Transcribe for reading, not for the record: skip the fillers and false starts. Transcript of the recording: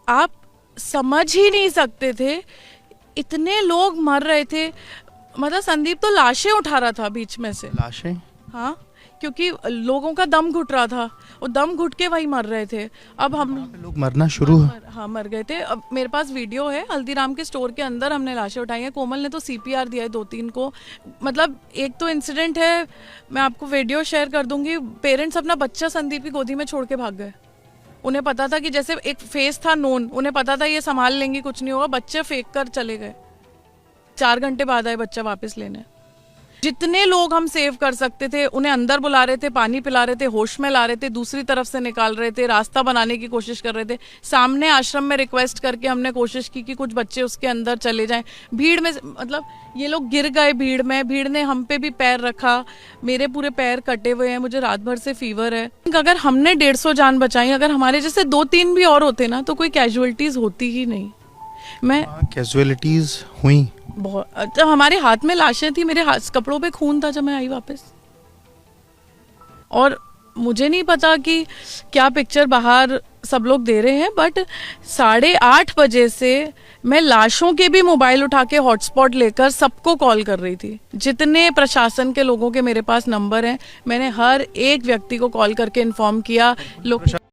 आप समझ ही नहीं सकते थे, इतने लोग मर रहे थे। मतलब संदीप तो लाशें उठा रहा था बीच में से। लाशें? हाँ, क्योंकि लोगों का दम घुट रहा था, वो दम घुट के वही मर रहे थे। अब हम लोग मरना शुरू हाँ मर गए थे। अब मेरे पास वीडियो है, हल्दीराम के स्टोर के अंदर हमने लाशें उठाई हैं। कोमल ने तो सीपीआर दिया है 2-3 को। मतलब एक तो इंसिडेंट है, मैं आपको वीडियो शेयर कर दूंगी। पेरेंट्स अपना बच्चा संदीप की गोदी में छोड़ के भाग गए। उन्हें पता था कि जैसे एक फेस था नोन, उन्हें पता था ये संभाल लेंगी, कुछ नहीं होगा, बच्चे फेंक कर चले गए। 4 घंटे बाद आए बच्चा वापस लेने। जितने लोग हम सेव कर सकते थे उन्हें अंदर बुला रहे थे, पानी पिला रहे थे, होश में ला रहे थे, दूसरी तरफ से निकाल रहे थे, रास्ता बनाने की कोशिश कर रहे थे। सामने आश्रम में रिक्वेस्ट करके हमने कोशिश की कि कुछ बच्चे उसके अंदर चले जाएं। भीड़ में मतलब ये लोग गिर गए भीड़ में, भीड़ ने हम पे भी पैर रखा। मेरे पूरे पैर कटे हुए हैं, मुझे रात भर से फीवर है। अगर हमने 150 जान बचाई, अगर हमारे जैसे 2-3 भी और होते ना तो कोई कैजुअलिटीज होती ही नहीं। मैं कैजुअलिटीज हुई बहुत, जब हमारे हाथ में लाशें थी, मेरे हाथ कपड़ों पे खून था जब मैं आई वापस। और मुझे नहीं पता कि क्या पिक्चर बाहर सब लोग दे रहे हैं, बट 8:30 बजे से मैं लाशों के भी मोबाइल उठा के हॉटस्पॉट लेकर सबको कॉल कर रही थी। जितने प्रशासन के लोगों के मेरे पास नंबर हैं, मैंने हर एक व्यक्ति को कॉल करके इन्फॉर्म किया। लोग